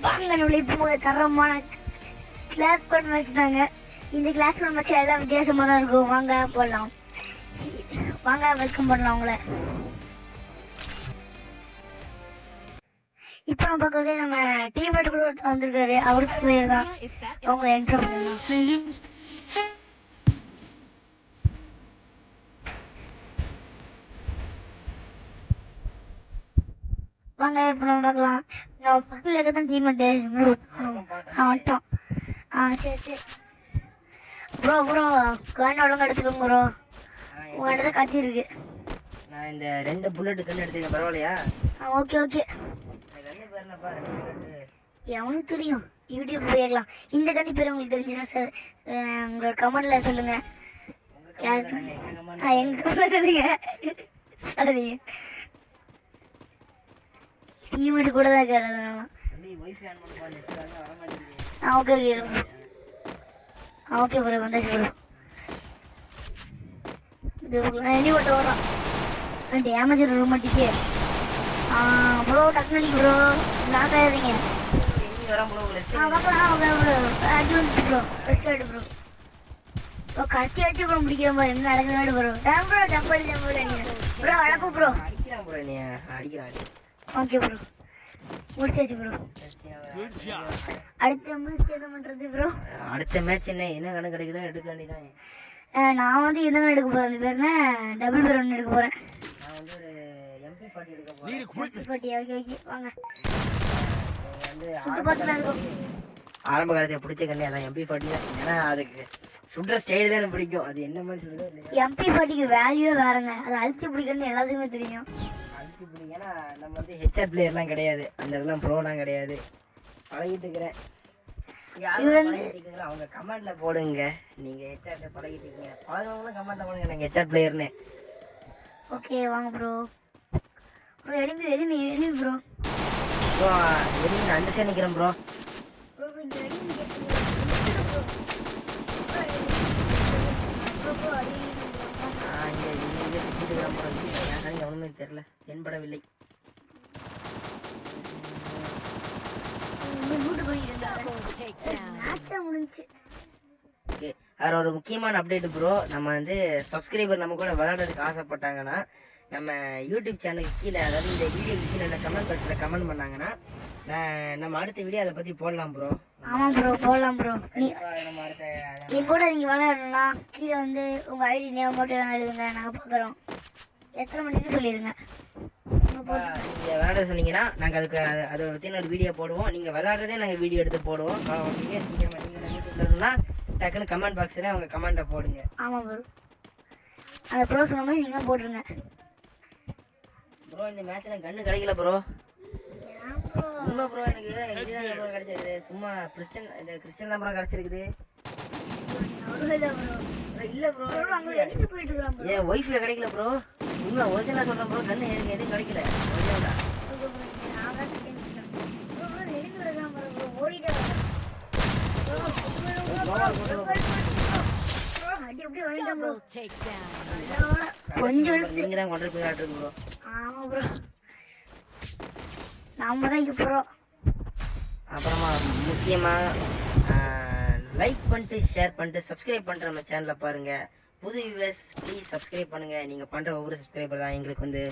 வாங்க நம்மள இப்போ தரமான கிளாஸ் கோட் மேட்ச் தாங்க. இந்த கிளாஸ் கோட் மேட்ச் எல்லாம் வித்தியாசமாக தான் இருக்கும். வாங்க போடலாம். வாங்க வெல்கம் பண்ணலாம் உங்களை. இப்போ நம்ம பார்க்கறது நம்ம டீம்மேட் கூட ஒருத்தர் வந்திருக்காரு. அவருக்கு பேர் தான் அவங்களை என்ட்ரோ பண்ணலாம். வாங்க இப்போ நம்ம பார்க்கலாம். நம்ம பக்கத்தில் இருக்க தான் டீம்மேட்டு வந்துட்டோம். சரி சரி ப்ரோ கண்ணு ஒழுங்கு எடுத்துக்கோங்க ப்ரோ. உங்கள் இடத்துல கத்தி இருக்கு. நான் இந்த 2 புல்லட் கண்ணு எடுத்துக்கேன், பரவாயில்லையா? ஓகே எவனுக்கு தெரியும், யூடியூப் போயிடலாம். இந்த கண்ணி பேர் உங்களுக்கு தெரிஞ்சுன்னா சார் உங்களோட கமெண்ட்ல சொல்லுங்க. எங்க கமெண்ட்ல சொல்லுங்க. சரிங்க, டீம்மேட் கூட தான் கேட்கறதுனால ஓகே ப்ரோ வந்தாச்சு ப்ரோ. எண்ணி ஓட்ட வரோம். டேமேஜ் ரூம் அடிச்சு ப்ரோ டக்குனு ப்ரோ லாக் ஆயிடுறீங்க. ப்ரோ கத்தி வச்சு ப்ரோ முடிக்கிற மாதிரி என்ன நடக்குது ப்ரோ. ப்ரோ அழப்பு ப்ரோ. ஓகே ப்ரோ முடிச்சாச்சு ப்ரோ. அடுத்த மேட்ச் என்ன பண்றது ப்ரோ? அடுத்த மேட்ச் என்ன கணக்கு கிடைக்குதோ எடுக்க வேண்டியதான். நான் வந்து என்ன எடுக்க போறேன், அந்த பேர் என்ன டபுள் பேர் ஒன்று எடுக்க போறேன். நான் வந்து ஒரு MP40 எடுக்க போறேன். ஓகே வாங்க. ஆரம்ப காலத்தில் பிடிச்ச கண்ணே அதான் MP40 தான். ஏன்னா அதுக்கு சுடுற ஸ்டைல் தான் பிடிக்கும். அது என்ன மாதிரி சொல்றது, MP40க்கு வேல்யூவே வேறங்க. அது அழுத்தி பிடிக்கணும்னு எல்லாத்துக்குமே தெரியும். அழுத்தி பிடிக்கும். ஏன்னா நம்ம வந்து ஹெட்செட் பிளேயர்லாம் கிடையாது, அந்த இதெல்லாம் ப்ரோலாம் கிடையாது. பழகிட்டு இருக்கிறேன். அவங்க கமெண்ட்ல போடுங்க, நீங்க ஹெட்செட் பழகிட்டு இருக்கீங்க. பழகிறவங்களும் கமெண்ட்ல போடுங்க நாங்கள் ஹெட்செட் பிளேயர்னு. ஓகே வாங்க ப்ரோ. Enemy bro. அந்த சைடு நிற்கிறேன் ப்ரோ. ஒண்ணுமே தெரியல, தென்படவில்லை. வேற ஒரு முக்கியமான அப்டேட் ப்ரோ. நம்ம வந்து சப்ஸ்கிரைபர் நம்ம கூட விளையாடுறதுக்கு ஆசைப்பட்டாங்கன்னா நம்ம யூடியூப் சேனலுக்கு கீழே, அதாவது இந்த வீடியோக்கு கீழே கமெண்ட் பாக்ஸில் கமெண்ட் பண்ணாங்கன்னா நம்ம அடுத்த வீடியோ அதை பற்றி போடலாம் ப்ரோ. ஆமாம் ப்ரோ போடலாம் ப்ரோ. நீ கூட நீங்கள் விளையாடணும்னா கீழே வந்து உங்கள் ஐடி நேம் மட்டும் எழுதுங்க, நாங்கள் பார்க்குறோம். எத்தனை மணிக்கு சொல்லிடுங்க. நீங்கள் விளையாட சொன்னீங்கன்னா நாங்கள் அதுக்கு அதை பற்றி ஒரு வீடியோ போடுவோம். நீங்கள் விளையாடுறதே நாங்கள் வீடியோ எடுத்து போடுவோம். நீங்கள் யூடியூப்லன்னா டக்குன்னு கமெண்ட் பாக்ஸில் அவங்க கமெண்ட்டை போடுங்க. ஆமாம் ப்ரோ, அந்த ப்ரோ சொன்ன மாதிரி நீங்கள் போட்டுருங்க ப்ரோ. இந்த மேட்ச்சில் கன்று கிடைக்கல ப்ரோ. உண்மை ப்ரோ, எனக்கு இதுதான் ப்ரோ கிடைச்சிருக்குது. சும்மா கிறிஸ்டியன் தான் ப்ரோ கிடைச்சிருக்குது. இல்லை ப்ரோ, என் ஒய்ஃபை கிடைக்கல ப்ரோ. உண்மை ஒரிஜினலாக சொல்கிறேன் ப்ரோ. கன்று எனக்கு எதுவும் கிடைக்கல. கொஞ்சம் நீங்க தான் கொண்டு போய் ஆட்டுங்க ப்ரோ. ஆமா ப்ரோ, நாம தான் இங்க ப்ரோ. அப்புறமா முக்கியமா லைக் பண்ணிட்டு ஷேர் பண்ணிட்டு சப்ஸ்கிரைப் பண்ணுற நம்ம சேனலில் பாருங்க. புது வியூவர்ஸ் ப்ளீஸ் சப்ஸ்கிரைப் பண்ணுங்க. நீங்க பண்ற ஒவ்வொரு சப்ஸ்கிரைபர் தான் எங்களுக்கு வந்து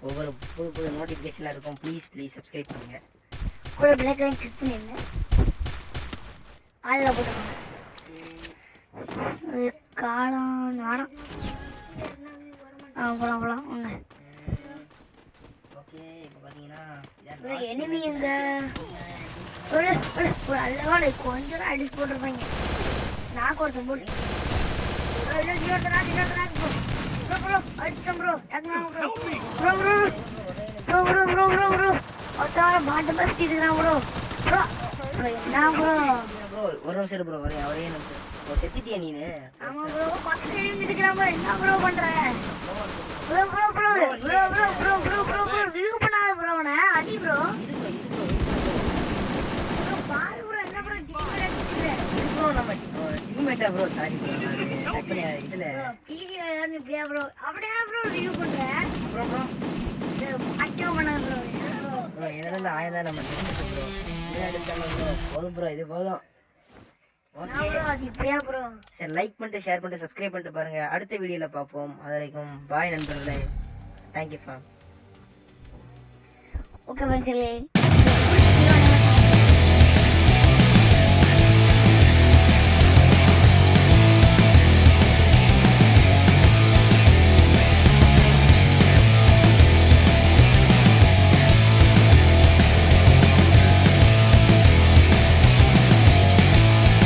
ஒவ்வொரு புது நோட்டிஃபிகேஷனா இருக்கும். ப்ளீஸ் சப்ஸ்கிரைப் பண்ணுங்க. கூட பிளாக் லைன் கிளிக் பண்ணிருங்க. ஆல்ல போடுங்க. காளான் வாடா. போலாம் வாங்க. ஓகே, இப்போ பாத்தீங்கன்னா ஒரு எனிமி எங்க ஒரு அல்லவால கொஞ்சம் அடிச்சு போட்டுருப்பாங்க. நான் ஒருத்தன் போட்டு அடிச்சேன் ப்ரோ. மாட்டு பஸ் இருக்கிறான் ப்ரோ. என்ன ப்ரோ ஒரு நிமிஷம் ப்ரோ, அவரே நிமிஷம் செத்துட்டியா நீனு? ஆமா ப்ரோ, பக்கத்துல இருக்கிறான் ப்ரோ. என்ன ப்ரோ பண்ற இதுக்கு பண்ணாத ப்ரோ. அவனை அடி ப்ரோ. பாரு ப்ரோ, என்ன ப்ரோ நம்ம டீம்மேட்டா ப்ரோ. சாரி ப்ரோ, இதுல இப்படியா ப்ரோ? அப்படியா ப்ரோ ரிவ்யூ பண்ற? ப்ரோ அச்சோ பண்ணாத ப்ரோ. ப்ரோ என்னிடம் 1000 தான் நம்ம தெரிஞ்சுட்டு ப்ரோ என்ன எடுத்தாலும் ப்ரோ போதும் ப்ரோ இது போதும் என்ன ப்ரோ அது இப்படியா ப்ரோ? சரி லைக் பண்ணிட்டு ஷேர் பண்ணிட்டு சப்ஸ்கிரைப் பண்ணிட்டு பாருங்க அடுத்த வீடியோவில் பார்ப்போம் அது வரைக்கும் பாய் நண்பர்களே தேங்க்யூ ஃபார் ஓகே ஃப்ரெண்ட்ஸ்களே